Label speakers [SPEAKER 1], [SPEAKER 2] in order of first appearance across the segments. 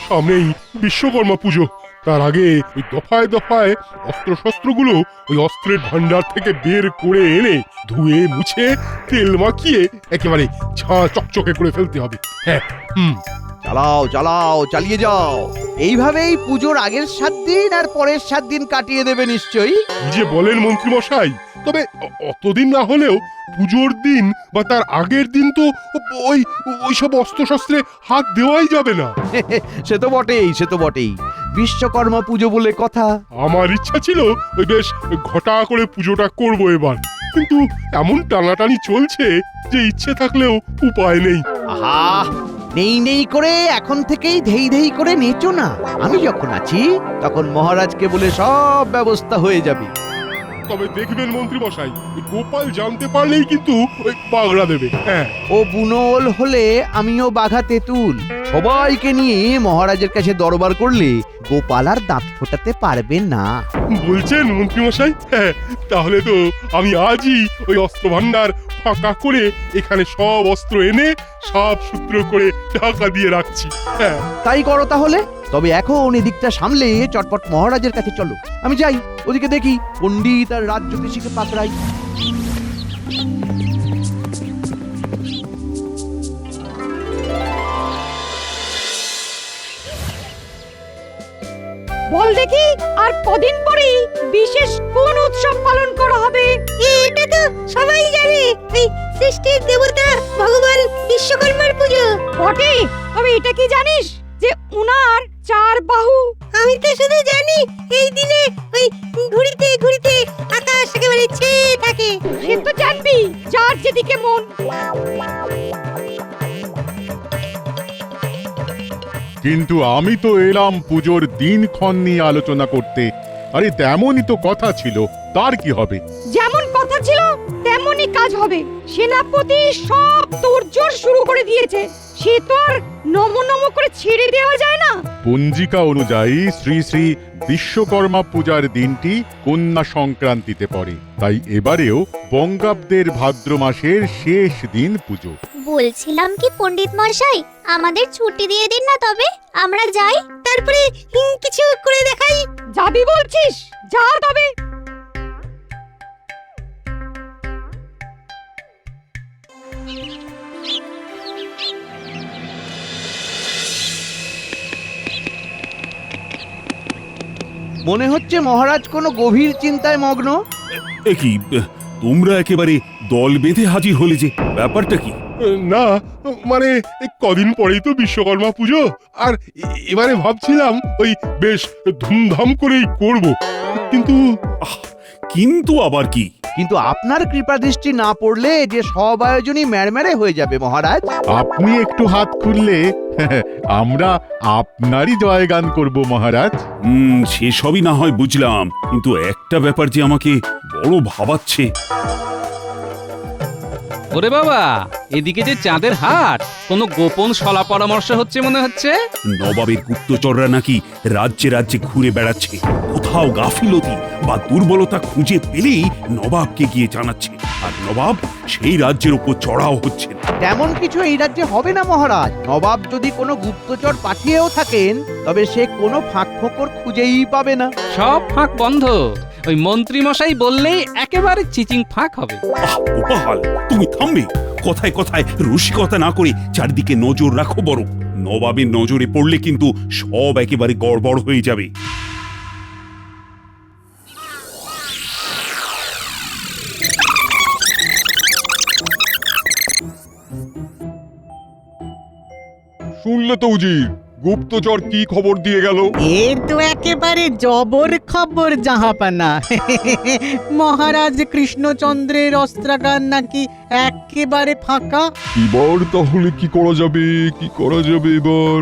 [SPEAKER 1] সামনেই বিশ্বকর্মা পুজো, তার আগে ওই দফায় দফায় অস্ত্রশস্ত্রগুলো ওই অস্ত্রের ভান্ডার থেকে বের করে এনে ধুয়ে মুছে তেল মাখিয়ে একেবারে ঝাঁ চকচকে করে ফেলতে হবে। হ্যাঁ,
[SPEAKER 2] চালাও চালাও, চালিয়ে যাও। এইভাবেই পুজোর আগের 7 দিন আর পরের 7 দিন কাটিয়ে দেবে নিশ্চয়ই।
[SPEAKER 1] কি যে বলেন মন্ত্রী মশাই, তবে অতদিন না হলেও পুজোর দিন বা তার আগের দিন তো ওই ওইসব অস্ত্রশস্ত্রে হাত দেওয়াই যাবে না।
[SPEAKER 2] সে তো বটেই, সে তো বটেই। বিশ্বকর্মা পুজো বলে কথা।
[SPEAKER 1] আমার ইচ্ছা ছিল ওই বেশ ঘটা করে পুজোটা করব এবার, কিন্তু এমন টানাটানি চলছে যে ইচ্ছে থাকলেও উপায় নেই।
[SPEAKER 2] আহা, নেই নেই করে এখন থেকেই ধেই ধেই করে নেচো না। আমি যখন আছি তখন মহারাজকে বলে সব ব্যবস্থা হয়ে যাবে।
[SPEAKER 1] তবে দেখবেন মন্ত্রী মশাই, গোপাল জানতে পারলেই কিন্তু ওই পাগড়া দেবে। হ্যাঁ,
[SPEAKER 2] ও বুনোল হলে আমিও বাঘা তেঁতুল। সবাইকে নিয়ে মহারাজের কাছে দরবার করলে গোপাল আর দাঁত ফোটাতে পারবে না।
[SPEAKER 1] বলছেন মন্ত্রী মশাই? হ্যাঁ, তাহলে তো আমি আজই ওই অস্ত্র ভান্ডার ফাঁকা করে এখানে সব অস্ত্র এনে সাপ সূত্র করে ঢাকা দিয়ে রাখছি। হ্যাঁ,
[SPEAKER 2] তাই করো তাহলে। তবে এখন এদিকটা সামলে চটপট মহারাজের কাছে চলো। আমি যাই, ওদিকে দেখি পণ্ডিত আর রাজ্যতীষীকে পাকড়াই।
[SPEAKER 3] বল দেখি, আর কদিন পরেই বিশেষ কোন উৎসব পালন করা হবে?
[SPEAKER 4] এটা তো সবাই জানে, এই সৃষ্টির দেবতা ভগবান বিশ্বকর্মার পুজো।
[SPEAKER 3] বটে, তবে এটা কি জানিস যে উনার 4 বাহু?
[SPEAKER 4] আমি তো শুধু জানি এই দিনে ওই ঘুরিতে ঘুরিতে আকাশ একেবারে ছেয়ে থাকে।
[SPEAKER 3] সে তো জানবি, যার যেদিকে মন।
[SPEAKER 5] কিন্তু আমি তো এলাম পুজোর দিনক্ষণ নিয়ে আলোচনা করতে। আরে তেমনই তো কথা ছিল, তার কি হবে?
[SPEAKER 3] যেমন কথা ছিল তেমনই কাজ হবে। সেনাপতি সব তোড়জোড় শুরু করে দিয়েছে, সে তো আর নমো নমো করে ছেড়ে দেওয়া যায় না।
[SPEAKER 5] পঞ্জিকা অনুযায়ী শ্রী শ্রী বিশ্বকর্মা পূজার দিনটি কন্যা সংক্রান্তিতে পড়ে, তাই এবারেও বঙ্গাব্দের ভাদ্র মাসের শেষ দিন পুজো।
[SPEAKER 4] বলছিলাম কি পণ্ডিত মশাই, আমাদের ছুটি দিয়ে দিন না, তবে আমরা যাই, তারপরে কিছু করে দেখাই।
[SPEAKER 3] যাবি বলছিস? যা তবে।
[SPEAKER 2] মনে হচ্ছে মহারাজ কোনো গভীর চিন্তায় মগ্ন।
[SPEAKER 6] কি তোমরা একেবারে দল বেঁধে হাজির হলে যে, ব্যাপারটা কি?
[SPEAKER 1] না মানে এই কদিন পরেই তো বিশ্বকর্মা পুজো, আর এবারে ভাবছিলাম ওই বেশ ধুমধাম করেই করব, কিন্তু
[SPEAKER 6] কিন্তু আবার কি?
[SPEAKER 2] কিন্তু আপনার কৃপা দৃষ্টি না পড়লে যে সব আয়োজনই ম্যাড়ম্যাড়ে হয়ে যাবে মহারাজ।
[SPEAKER 5] আপনি একটু হাত খুললে আমরা আপনারই জয়গান করব মহারাজ।
[SPEAKER 6] সেসবই না হয় বুঝলাম, কিন্তু একটা ব্যাপার যে আমাকে বড় ভাবাচ্ছে।
[SPEAKER 7] ওরে বাবা, এদিকে যে চাঁদের হাট, কোনো গোপন সলা পরামর্শ হচ্ছে মনে হচ্ছে।
[SPEAKER 6] নবাবের গুপ্তচররা নাকি রাজ্যে রাজ্যে ঘুরে বেড়াচ্ছে, কোথাও গাফিলতি বা দুর্বলতা খুঁজে পেলেই নবাবকে গিয়ে জানাচ্ছে, আর নবাব সেই রাজ্যের উপর চড়াও হচ্ছে।
[SPEAKER 2] তেমন কিছু এই রাজ্যে হবে না মহারাজ। নবাব যদি কোনো গুপ্তচর পাঠিয়েও থাকেন, তবে সে কোনো ফাঁক ফোকর খুঁজেই পাবে না।
[SPEAKER 7] সব ফাঁক বন্ধ। ওই মন্ত্রী মশাই বললেই একেবারে চিচিং ফাঁক হবে।
[SPEAKER 6] গোপাল, তুমি থামবে? কথায় কথায় রসিকতা না করে চারদিকে নজর রাখো বড়। নবাবের নজরে পড়লে কিন্তু সব একেবারে গড়বড় হয়ে যাবে।
[SPEAKER 8] শুনলে তো উজির, গুপ্তচর কি খবর দিয়ে গেল?
[SPEAKER 9] এ তো একেবারে জবর খবর জাহাপানা। মহারাজ কৃষ্ণচন্দ্রের অস্ত্রাগার নাকি একেবারে ফাঁকা।
[SPEAKER 8] এবার তাহলে কি করা যাবে, কি করা যাবে এবার?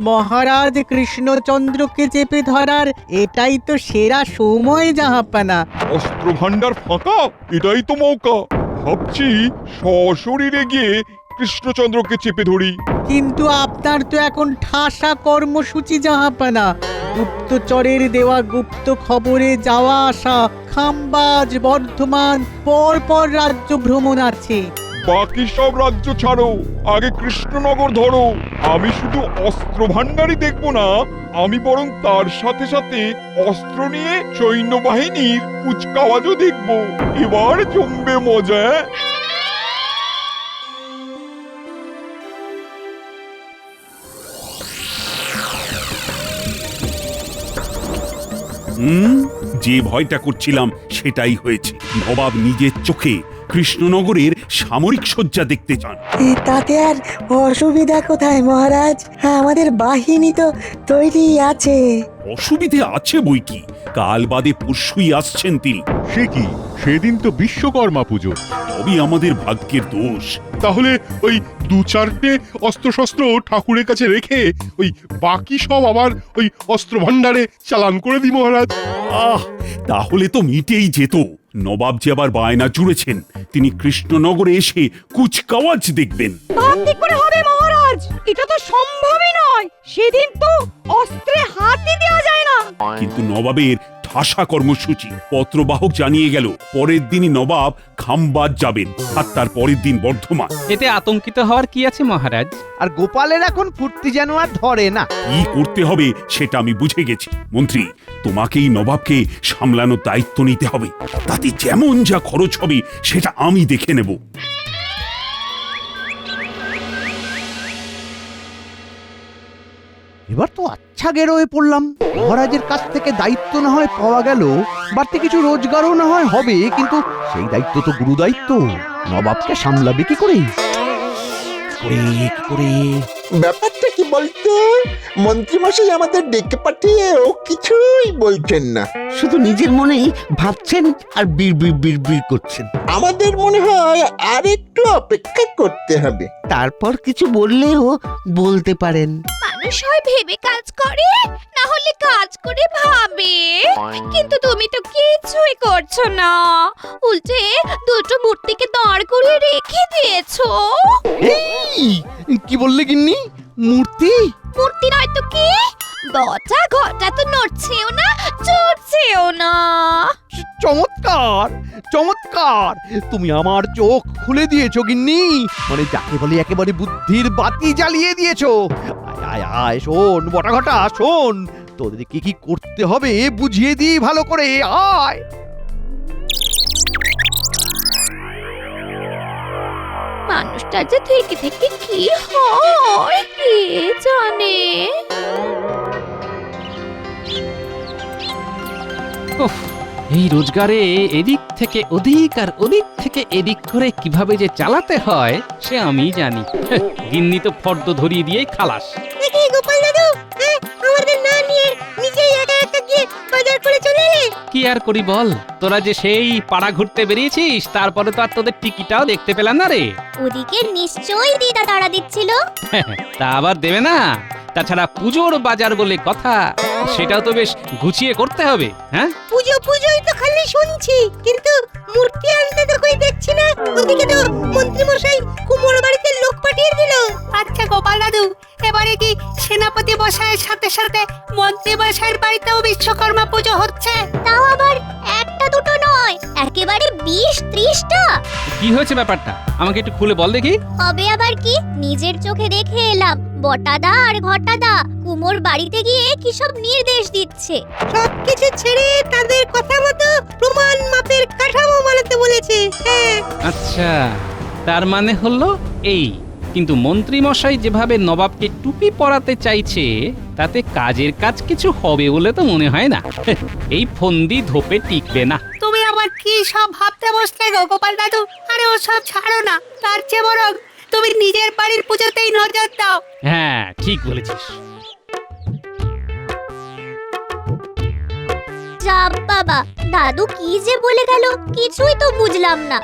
[SPEAKER 9] মহারাজ কৃষ্ণচন্দ্রকে চেপে ধরার এটাই তো সেরা সময় জাহাপানা।
[SPEAKER 8] অস্ত্র ভান্ডার ফাঁকা, এটাই তো মৌকা। ভাবছি সশরীরে গিয়ে কৃষ্ণচন্দ্রকে চেপে ধরি।
[SPEAKER 9] কিন্তু আপনার তো এখন ঠাসা কর্মসূচি জাহাপানা। গুপ্তচরের দেওয়া গুপ্ত খবরে যাওয়া আসা, খামবাজ, বর্ধমান, পর পর রাজ্য ভ্রমণ আছে।
[SPEAKER 8] বাকি সব রাজ্য ছাড়ো, আগে কৃষ্ণনগর ধরো। আমি শুধু অস্ত্র ভান্ডারই দেখবো না, আমি বরং তার সাথে সাথে অস্ত্র নিয়ে সৈন্যবাহিনীর কুচকাওয়াজও দেখবো। এবার জমবে মজা।
[SPEAKER 6] যে ভয়টা করছিলাম সেটাই হয়েছে। নবাব নিজের চোখে কৃষ্ণনগরের সামরিক সজ্জা দেখতে চান।
[SPEAKER 10] তাতে আর অসুবিধা কোথায় মহারাজ? আমাদের বাহিনী তো তৈরি আছে।
[SPEAKER 6] অসুবিধে আছে বই কি, কাল বাদে পরশুই আসছেন তিনি।
[SPEAKER 5] সে কি, সেদিন তো বিশ্বকর্মা পুজো।
[SPEAKER 6] তবে আমাদের ভাগ্যের দোষ।
[SPEAKER 1] তাহলে ওই 2-4টে অস্ত্রশস্ত্র ঠাকুরের কাছে রেখে ওই বাকি সব আবার ওই অস্ত্র ভান্ডারে চালান করে দিই মহারাজ।
[SPEAKER 6] তাহলে তো মিটেই যেত। নবাব যে আবার বায়না জুড়েছেন তিনি কৃষ্ণনগরে এসে কুচকাওয়াজ দেখবেন।
[SPEAKER 3] তা কি করে হবে মহারাজ? এটা তো সম্ভবই নয়। সেদিন তো অস্ত্রে হাতই দেওয়া যায় না।
[SPEAKER 6] কিন্তু নবাবের ঠাসা কর্মসূচি, পত্রবাহক জানিয়ে গেল পরের দিনই নবাব খামবাদ যাবেন, আর তার পরের দিন বর্ধমান।
[SPEAKER 7] এতে আতঙ্কিত হওয়ার কি আছে মহারাজ?
[SPEAKER 2] আর গোপালের এখন ফুর্তি যেন আর ধরে না।
[SPEAKER 6] কি করতে হবে সেটা আমি বুঝে গেছি। মন্ত্রী, তোমাকেই নবাবকে সামলানোর দায়িত্ব নিতে হবে। তাতে যেমন যা খরচ হবে সেটা আমি দেখে নেব।
[SPEAKER 2] এবার তো আচ্ছা গেরোয় পড়লাম। মহারাজের কাছ থেকে দায়িত্ব না হয় পাওয়া গেল, বাড়তি কিছু রোজগারও না হয় হবে, কিন্তু সেই দায়িত্ব তো গুরু দায়িত্ব। নবাবকে সামলাবে কি করে?
[SPEAKER 11] ব্যাপারটা কি বলতো? মন্ত্রীমশাই আমাদের ডেকে পাঠিয়েও কিছুই বলছেন না,
[SPEAKER 12] শুধু নিজের মনেই ভাবছেন আর বিড় করছেন।
[SPEAKER 11] আমাদের মনে হয় আর একটু অপেক্ষা করতে হবে।
[SPEAKER 12] তারপর কিছু বললেও বলতে পারেন।
[SPEAKER 4] মানুষ হয় ভেবে কাজ করে, না হলে কাজ করে ভাবে। কিন্তু তুমি তো কিছুই করছো না, উল্টে দুটো মূর্তিকে দাঁড় করে রেখে দিয়েছো।
[SPEAKER 2] কি বললে গিন্নি? মূর্তি?
[SPEAKER 4] মূর্তি নয় তো কি? বটা ঘটা তো নড়ছেও না, চড়ছেও না।
[SPEAKER 2] চমৎকার চমৎকার, তুমি আমার চোখ খুলে দিয়েছো গিন্নি। মানে যাকে বলে একেবারে বুদ্ধির বাতি জ্বালিয়ে দিয়েছো। আয় আয় আয়, শোন বটা ঘটা, শোন তোদেরকে কি করতে হবে বুঝিয়ে দিই ভালো করে। আয়।
[SPEAKER 4] মানুষটা যে থেকে থেকে কি হয় কে জানে।
[SPEAKER 7] উফ, এই রোজগারে এদিক থেকে ওদিক আর ওদিক থেকে এদিক করে কিভাবে যে চালাতে হয় সে আমি জানি। গিন্নি তো ফর্দ ধরিয়ে দিয়ে খালাস।
[SPEAKER 4] দেখি গোপাল দাদু, আমাদের না নিয়ে নিজেই একা একা গিয়ে বাজার করে চলে এলে।
[SPEAKER 7] কি আর করি বল, তোরা যে সেই পাড়া ঘুরতে বেরিয়েছিস, তারপরে তো আর তোদের টিকিটাও দেখতে পেলাম না রে।
[SPEAKER 4] ওদিকে নিশ্চয়ই দিদা তাড়া দিচ্ছিল।
[SPEAKER 7] তা আবার দেবে না? তাছাড়া পুজোর বাজার বলে কথা, সেটাও তো বেশ গুছিয়ে করতে হবে। হ্যাঁ,
[SPEAKER 4] পুজোই তো খালি শুনছি, কিন্তু মূর্তি আনতে তো কই দেখছি না। ওদিকে তো মন্ত্রী মশাই কুমোর বাড়িতে লোক পাঠিয়ে দিল।
[SPEAKER 3] আচ্ছা গোপাল দাদু, এবারে কি সেনাপতি মশাইয়ের সাথে সাথে মন্ত্রী মশাইয়ের বাড়িতেও বিশ্বকর্মা পুজো হচ্ছে?
[SPEAKER 4] তাও আবার একটা দুটো নয়, একেবারে 20-30টা।
[SPEAKER 7] কি হয়েছে ব্যাপারটা আমাকে একটু খুলে বল দেখি।
[SPEAKER 4] হবে আবার কি, নিজের চোখে দেখে এলাম। বটাদা আর ঘটাদা কুমোর বাড়িতে গিয়ে কি সব নির্দেশ দিচ্ছে।
[SPEAKER 3] সবকিছু ছেড়ে তাদের কথা মতো প্রমাণ মাপের কাঠামো বানাতে বলেছে। হ্যাঁ,
[SPEAKER 7] আচ্ছা, তার মানে হলো এই। কিন্তু মন্ত্রী মশাই যেভাবে নবাবকে টুপি পরাতে চাইছে, তাতে কাজের কাজ কিছু হবে বলে তো মনে হয় না। এই ফন্দি ধোপে টিকবে না।
[SPEAKER 3] তুমি আবার কি সব ভাবতে বসলে গো গোপাল দাদু? আরে ও সব ছাড়ো না, তার চেয়ে বরং তুমি নিজের বাড়ির পুজোতেই নজর দাও।
[SPEAKER 7] হ্যাঁ, ঠিক বলেছিস।
[SPEAKER 4] যা বাবা, দাদু কি যে বলে গেল কিছুই তো বুঝলাম না।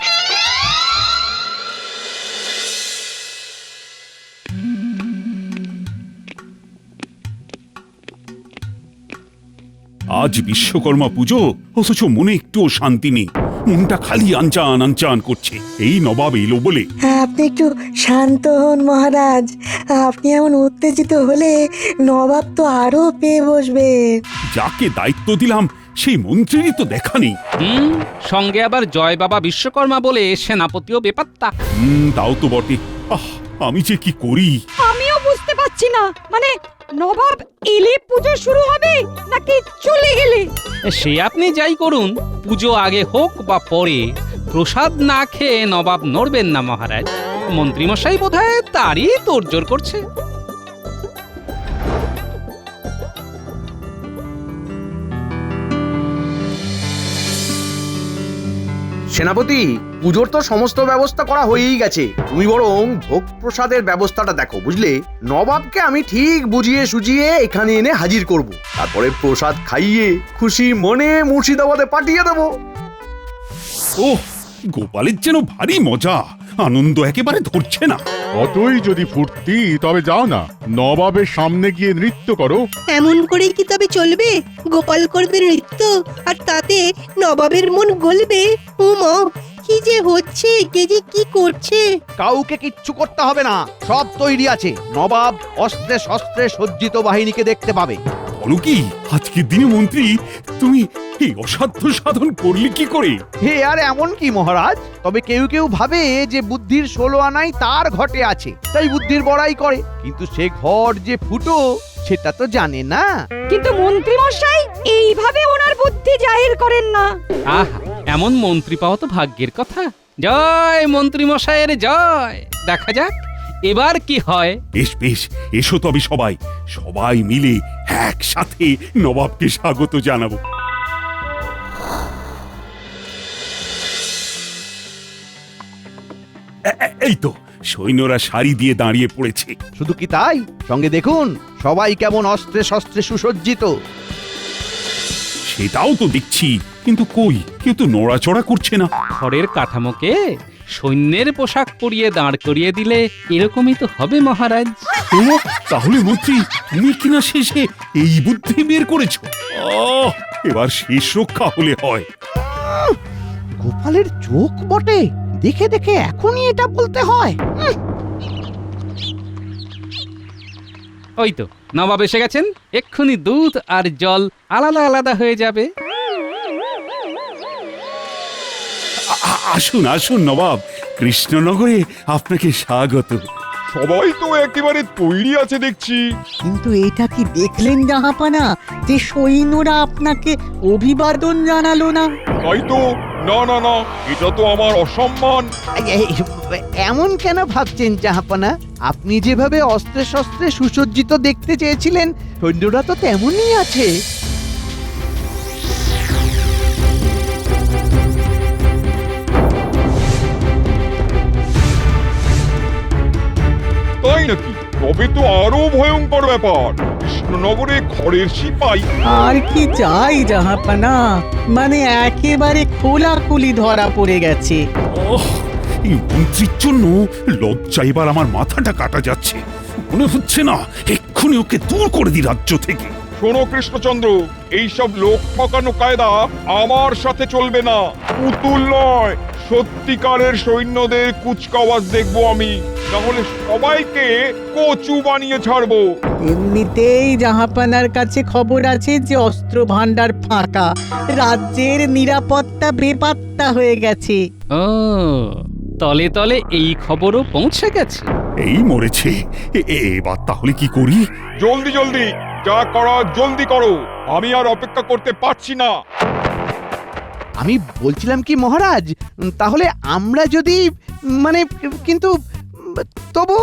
[SPEAKER 6] আজ বিশ্বকর্মা পুজো, অথচ মনে একটুও শান্তি নেই। মনটা খালি আনচান আনচান করছে। এই নবাব এলো বলে।
[SPEAKER 10] আপনি একটু শান্ত হন মহারাজ। আপনি এমন উত্তেজিত হলে নবাব তো আরো পেয়ে বসবে।
[SPEAKER 6] যাকে দায়িত্ব দিলাম সেই মন্ত্রীরই তো দেখা নেই।
[SPEAKER 7] সঙ্গে আবার জয় বাবা বিশ্বকর্মা বলে সেনাপতিও বেপাত্তা।
[SPEAKER 6] তাও তো বটে। আমি যে কি করি
[SPEAKER 3] আমিও বুঝতে পারছি না, মানে নবাব এলে পুজো শুরু হবে নাকি চলে গেলে?
[SPEAKER 7] সে আপনি যাই করুন, পুজো আগে হোক বা পরে, প্রসাদ না খেয়ে নবাব নড়বেন না মহারাজ। মন্ত্রীমশাই বোধহয় তারই তোড়জোড় করছে।
[SPEAKER 13] সেনাপতি, পুজোর তো সমস্ত ব্যবস্থা করা হয়েই গেছে। তুমি বরং ভোগ প্রসাদের ব্যবস্থাটা দেখো, বুঝলে? নবাবকে আমি ঠিক বুঝিয়ে সুঝিয়ে এখানে এনে হাজির করব। তারপরে প্রসাদ খাইয়ে খুশি মনে মুর্শিদাবাদে পাঠিয়ে দেবো।
[SPEAKER 6] ওহ, গোপালের যেন ভারী মজা, আনন্দ একেবারে ধরছে না।
[SPEAKER 5] অতই যদি ফুর্তি, তবে যাও না, নবাবের সামনে গিয়ে নৃত্য করো।
[SPEAKER 14] এমন করেই কি তবে চলবে? গোপাল করবে নৃত্য আর তাতে নবাবের মন গলবে? উমা, কি যে হচ্ছে, কে যে কি করছে!
[SPEAKER 2] কাউকে কিচ্ছু করতে হবে না, সব তৈরি আছে। নবাব অস্ত্রে শস্ত্রে সজ্জিত বাহিনীকে দেখতে পাবে।
[SPEAKER 6] বলো কি, আজকের দিনে মন্ত্রী তুমি এই অসাধ্য সাধন করলে কি করে?
[SPEAKER 2] হে আর এমন কি মহারাজ, তবে কেউ কেউ ভাবে যে বুদ্ধির 16 আনাই তার ঘটে আছে, তাই বুদ্ধির বড়াই করে। কিন্তু সে ঘট যে ফুটো সেটা তো জানে না।
[SPEAKER 3] কিন্তু মন্ত্রী মশাই এইভাবে ওনার বুদ্ধি জাহির করেন না।
[SPEAKER 7] আহা, এমন মন্ত্রী পাওয়া তো ভাগ্যের কথা। জয় মন্ত্রী মশাইয়ের জয়। দেখা যাক এবার কি হয়।
[SPEAKER 6] বেশ বেশ, এসো তবে সবাই সবাই মিলে একসাথে নবাবকে স্বাগত জানাবো। এই তো সৈন্যরা সারি দিয়ে দাঁড়িয়ে পড়েছে।
[SPEAKER 2] শুধু কি তাই, সঙ্গে দেখুন সবাই কেমন অস্ত্রে শস্ত্রে সুসজ্জিত।
[SPEAKER 6] সেটাও তো দেখছি, কিন্তু কই কেউ তো নড়াচড়া করছে না।
[SPEAKER 7] ঘরের কাঠামোকে সৈন্যের পোশাক পরিয়ে দাঁড় করিয়ে দিলে এরকমই তো হবে মহারাজ।
[SPEAKER 6] ও, তাহলে মন্ত্রী তুমি কিনা শেষে এই বুদ্ধি বের করেছো? এবার শেষ রক্ষা হলে হয়।
[SPEAKER 2] গোপালের চোখ বটে, দেখে দেখে এখনই এটা বলতে হয়।
[SPEAKER 7] ওই তো নবাব এসে গেছেন, এক্ষুনি দুধ আর জল আলাদা আলাদা হয়ে যাবে।
[SPEAKER 6] আসুন আসুন নবাব, কৃষ্ণনগরে আপনাকে স্বাগত।
[SPEAKER 8] সবাই তো একেবারে তৈরি আছে দেখছি।
[SPEAKER 9] কিন্তু এটা কি দেখলেন জাহাপানা, যে সৈন্যরা আপনাকে অভিবাদন জানালো না?
[SPEAKER 8] তাই তো, না না না, এটা তো আমার অসম্মান।
[SPEAKER 2] এমন কেন ভাবছেন জাহাপানা? আপনি যেভাবে অস্ত্রে শস্ত্রে সুসজ্জিত দেখতে চেয়েছিলেন, সৈন্যরা তো তেমনই আছে।
[SPEAKER 8] তাই নাকি? তবে তো আরো ভয়ঙ্কর ব্যাপার। কৃষ্ণনগরে খড়ের সিপাই।
[SPEAKER 9] আর কি চাই জাহাপানা, মানে একেবারে খোলাখুলি ধরা পড়ে গেছে।
[SPEAKER 6] এই মন্ত্রীর জন্য লজ্জা এবার আমার মাথাটা কাটা যাচ্ছে। মনে হচ্ছে না এক্ষুনি ওকে দূর করে দিই রাজ্য থেকে।
[SPEAKER 8] শোনো কৃষ্ণচন্দ্র, এইসব লোক ঠকানো কায়দা আমার সাথে চলবে না। পুতুল নয়, সত্যিকারের সৈন্যদের কুচকাওয়াজ দেখবো আমি, নাহলে সবাইকে কচু বানিয়ে ছাড়বো।
[SPEAKER 9] এমনিতেই জাহাপানার কাছে খবর আছে যে অস্ত্র ভান্ডার ফাঁকা, রাজ্যের নিরাপত্তা বেপাত্তা হয়ে গেছে।
[SPEAKER 7] ও, তলে তলে এই খবরও পৌঁছে গেছে।
[SPEAKER 6] এই মরেছে, এবার তাহলে কি করি?
[SPEAKER 8] জলদি জলদি, যা করা জলদি করো, আমি আর অপেক্ষা করতে পারছি না।
[SPEAKER 2] আমি বলছিলাম কি মহারাজ, তাহলে আমরা যদি মানে, কিন্তু তবু।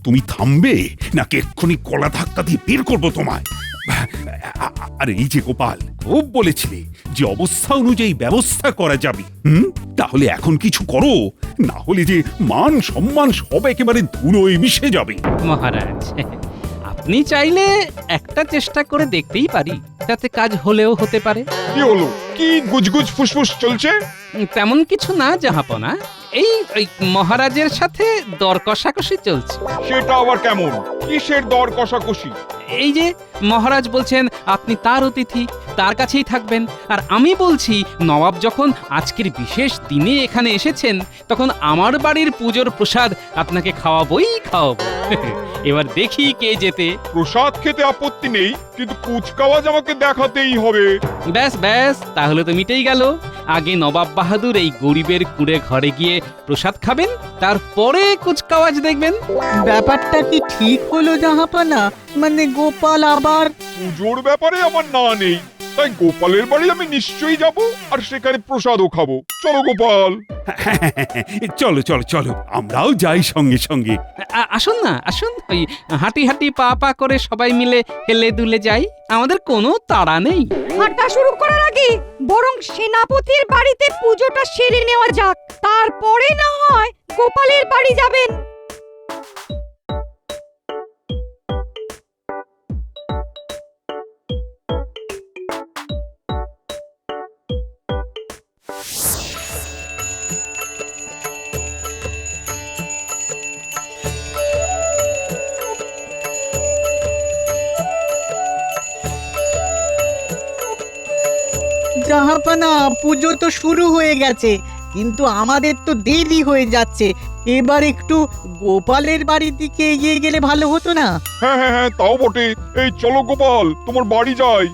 [SPEAKER 6] তুমি থামবে নাকি এক্ষুনি গলা ধাক্কা দিয়ে বের করবো তোমায়? আর এই যে গোপাল, খুব বলেছিলে যে অবস্থা অনুযায়ী ব্যবস্থা করা যাবে। তাহলে এখন কিছু করো, না হলে যে মান সম্মান সব একেবারে ধুলোয় মিশে যাবে।
[SPEAKER 7] মহারাজ, আপনি চাইলে একটা চেষ্টা করে দেখতেই পারি, তাতে কাজ হলেও হতে পারে।
[SPEAKER 8] কি হলো? কি গুজগুজ ফুসফুস চলছে?
[SPEAKER 7] তেমন কিছু না জাহাপনা, ওই মহারাজের সাথে দর কষাকষি চলছে।
[SPEAKER 8] সেটা আবার কেমন? কিসের দর কষাকষি?
[SPEAKER 7] এই যে মহারাজ বলছেন আপনি তার অতিথি, তার কাছেই থাকবেন, আর আমি বলছি নবাব যখন আজকের বিশেষ দিনে এখানে এসেছেন তখন আমার বাড়ির পুজোর প্রসাদ আপনাকে খাওয়াবোই খাওয়াবো। এবার দেখি কে যেতে।
[SPEAKER 8] প্রসাদ খেতে আপত্তি নেই, কিন্তু কুচকাওয়াজ আমাকে দেখাতেই হবে।
[SPEAKER 7] ব্যাস ব্যাস, তাহলে তো মিটেই গেল। আগে নবাব বাহাদুর এই গরিবের কুড়ে ঘরে গিয়ে প্রসাদ খাবেন, তারপরে কুচকাওয়াজ দেখবেন।
[SPEAKER 9] ব্যাপারটা কি ঠিক হলো জাহাপানা? মানে গোপাল আবার
[SPEAKER 8] পুজোর ব্যাপারে আমার না নেই, তাই গোপালের বাড়ি আমি নিশ্চয়ই যাব, আর সেখানে প্রসাদও খাবো। চলো গোপাল।
[SPEAKER 6] চলো চলো চলো, আমরাও যাই সঙ্গে সঙ্গে।
[SPEAKER 7] আসুন না, আসুন, ওই হাঁটি হাঁটি পা পা করে সবাই মিলে হেলে দুলে যাই, আমাদের কোনো তাড়া নেই।
[SPEAKER 3] হাঁটা শুরু করার আগে বরং সেনাপতির বাড়িতে পুজোটা সেরে নেওয়া যাক, তারপরে না হয় গোপালের বাড়ি যাবেন।
[SPEAKER 9] জাহাপানা, পুজো তো শুরু হয়ে গেছে, কিন্তু আমাদের তো দেরি হয়ে যাচ্ছে। এবার একটু গোপালের বাড়ির দিকে এগিয়ে গেলে ভালো হতো না?
[SPEAKER 8] হ্যাঁ হ্যাঁ হ্যাঁ, তাও বটে। এই চলো গোপাল, তোমার বাড়ি যাই।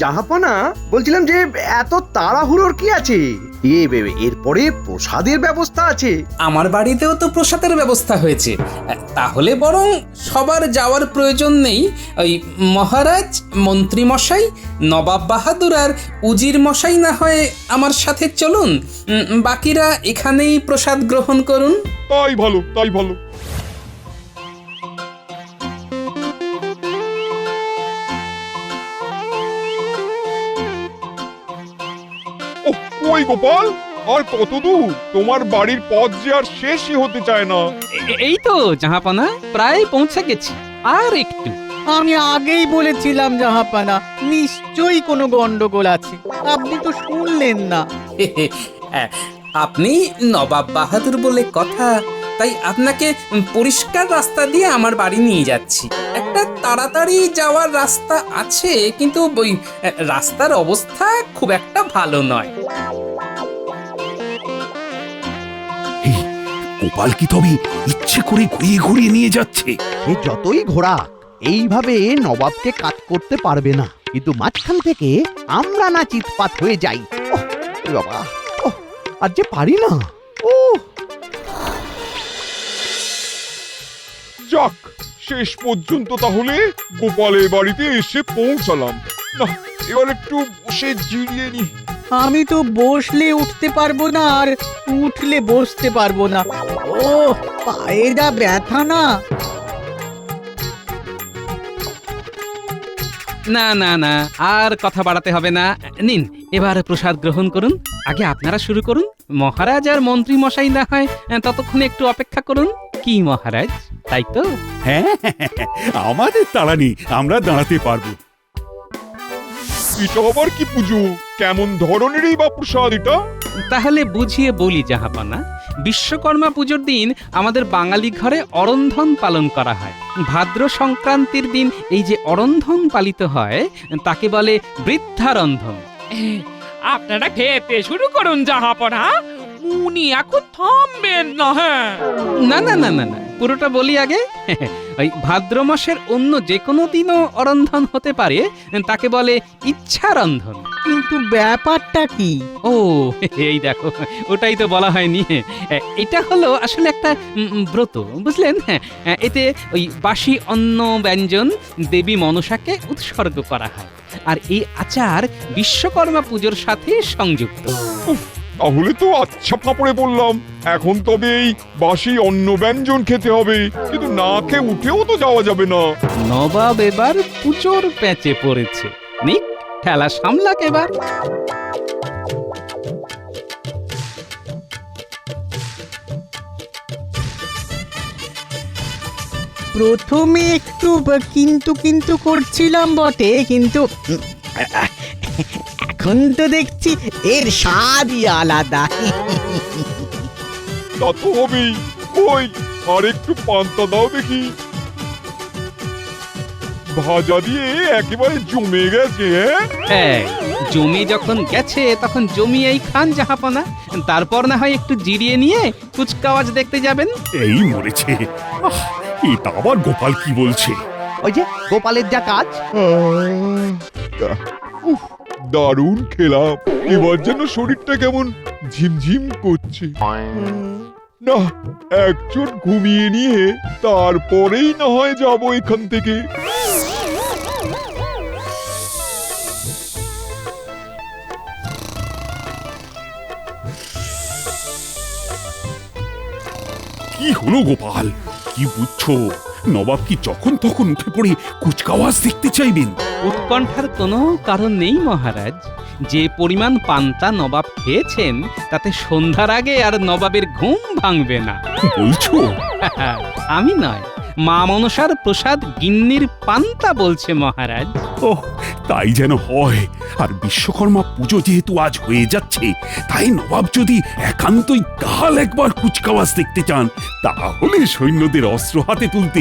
[SPEAKER 13] জাহাপনা, বলছিলাম যে এত তাড়াহুড়োর কি আছে? এরপরে প্রসাদের ব্যবস্থা আছে।
[SPEAKER 7] আমার বাড়িতেও তো প্রসাদের ব্যবস্থা হয়েছে, তাহলে বরং সবার যাওয়ার প্রয়োজন নেই। ওই মহারাজ, মন্ত্রী মশাই, নবাব বাহাদুর আর উজির মশাই না হয় আমার সাথে চলুন, বাকিরা এখানেই প্রসাদ গ্রহণ করুন।
[SPEAKER 8] তাই ভালো, তাই ভালো। ওই গোপাল, আর কত দূর? তোমার বাড়ির পথ যে আর শেষই হতে চায় না।
[SPEAKER 7] এই তো জাহাপনা, প্রায় পৌঁছে গেছি, আর একটু।
[SPEAKER 9] আমি আগেই বলেছিলাম জাহাপানা, নিশ্চয়ই কোনো গন্ডগোল আছে, আপনি তো শুনলেন না।
[SPEAKER 7] আপনি নবাব বাহাদুর বলে কথা, তাই আপনাকে পরিষ্কার রাস্তা দিয়ে আমার বাড়ি নিয়ে যাচ্ছি। একটা তাড়াতাড়ি যাওয়ার রাস্তা আছে, কিন্তু ওই রাস্তার অবস্থা খুব একটা ভালো নয়।
[SPEAKER 6] গোপাল কি তবে ইচ্ছে করে ঘুরিয়ে ঘুরিয়ে নিয়ে যাচ্ছে?
[SPEAKER 2] এ যতই ঘোড়া এইভাবে নবাবকে কাজ করতে পারবে না, কিন্তু মাঝখান থেকে আমরা না চিৎপাত হয়ে যাই। ওহ, এ বাবা, ওহ, আর যে পারি না। ও
[SPEAKER 8] যাক, শেষ পর্যন্ত তাহলে গোপালের বাড়িতে এসে পৌঁছালাম। না, এবার একটু বসে জিরিয়ে নি।
[SPEAKER 9] আমি তো বসলে উঠতে পারবো না, আর উঠলে বসতে পারবো না। ও পায়ে যা ব্যথা না।
[SPEAKER 7] না না না, আর কথা বাড়াতে হবে না। নিন, এবার প্রসাদ গ্রহণ করুন। আগে আপনারা শুরু করুন, মহারাজ আর মন্ত্রী মশাই না হয় ততক্ষণ একটু অপেক্ষা করুন। কি মহারাজ, তাই তো?
[SPEAKER 6] হ্যাঁ, আমাদের তাড়া নেই, আমরা দাঁড়াতে পারবো।
[SPEAKER 8] এটা আবার কি পুজো? কেমন ধরনেরই বা প্রসাদ এটা?
[SPEAKER 7] তাহলে বুঝিয়ে বলি জাহাপানা। বিশ্বকর্মা পুজোর দিন আমাদের বাঙালি ঘরে অরন্ধন পালন করা হয়। ভাদ্র সংক্রান্তির দিন এই যে অরন্ধন পালিত হয় তাকে বলে বৃদ্ধারন্ধন।
[SPEAKER 15] আপনারা খেতে শুরু করুন জাহাপনা, উনি এখন থামবেন না। হ্যাঁ,
[SPEAKER 7] না না না না না, পুরোটা বলি আগে। ওই ভাদ্র মাসের অন্য যে কোনো দিনও অরন্ধন হতে পারে, তাকে বলে ইচ্ছারন্ধন।
[SPEAKER 9] কিন্তু ব্যাপারটা কি?
[SPEAKER 7] ও এই দেখো, ওটাই তো বলা হয়নি। এটা হলো আসলে একটা ব্রত, বুঝলেন? এতে ওই বাসি অন্ন ব্যঞ্জন দেবী মনসাকে উৎসর্গ করা হয়, আর এই আচার বিশ্বকর্মা পুজোর সাথে সংযুক্ত।
[SPEAKER 8] তাহলে তো আচ্ছা ফাঁপড়ে পড়লাম। এখন তবে এই বাসি অন্ন ব্যঞ্জন খেতে হবে, কিন্তু না খেয়ে উঠেও তো যাওয়া যাবে না।
[SPEAKER 7] নবাব এবার পুজোর প্যাচে পড়েছে, নিক ঠেলা সামলাক এবার।
[SPEAKER 9] প্রথমে একটু কিন্তু কিন্তু করছিলাম বটে, কিন্তু এখন তো দেখছি এর স্বাদই আলাদা।
[SPEAKER 8] তা তো হবেই। কই আর একটু পান্তা দাও দেখি। ভাজা দিয়ে একেবারে জমে গেছে।
[SPEAKER 7] হ্যাঁ, জমে যখন গেছে তখন জমিয়েই খান জাহাপনা। তারপর না হয় একটু জিরিয়ে নিয়ে কুচকাওয়াজ দেখতে যাবেন।
[SPEAKER 6] এই মরেছে। এটা আবার গোপাল কি বলছে?
[SPEAKER 2] ওই যে গোপালের যা কাজ।
[SPEAKER 8] দারুণ খেলাম। এবার যেন শরীরটা কেমন ঝিমঝিম করছে। না, একজন ঘুমিয়ে নিয়ে তারপরেই না হয় যাবো এখান থেকে।
[SPEAKER 6] কি হলো গোপাল? কি বুঝছো? নবাব কি যখন তখন উঠে পড়ে কুচকাওয়াজ দেখতে চাইবেন?
[SPEAKER 7] উৎকণ্ঠার কোনো কারণ নেই মহারাজ। যে পরিমাণ পান্তা নবাব খেয়েছেন তাতে সন্ধ্যার আগে আর নবাবের ঘুম ভাঙবে না।
[SPEAKER 6] বলছো?
[SPEAKER 7] আমি নয়, মা মনসার প্রসাদ গিন্নির পান্তা বলছে মহারাজ।
[SPEAKER 6] ও তাই যেন হয়। আর বিশ্বকর্মা পুজো যেহেতু আজ হয়ে যাচ্ছে, তাই নবাব যদি একান্তই কাল একবার কুচকাওয়াজ দেখতে চান, তাহলে সৈন্যদের অস্ত্র হাতে তুলতে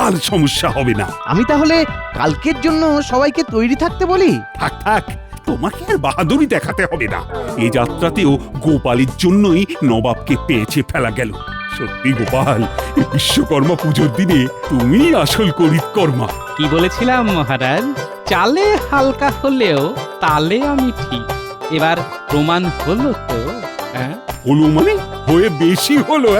[SPEAKER 6] আর সমস্যা হবে না।
[SPEAKER 2] আমি তাহলে কালকের জন্য সবাইকে তৈরি থাকতে বলি।
[SPEAKER 6] থাক থাক, তোমাকে আর বাহাদুরি দেখাতে হবে না। এ যাত্রাতেও গোপালের জন্যই নবাবকে পেয়েছে ফেলা গেল। সত্যি গোপাল, এই বিশ্বকর্মা পুজোর দিনে তুমি আসল করিতকর্মা।
[SPEAKER 7] কি বলেছিলাম মহারাজ? চালে হালকা হলেও তালে আমি ঠিক। এবার প্রমাণ হলো তো?
[SPEAKER 6] হলো মানে? হয়ে বেশি হলো।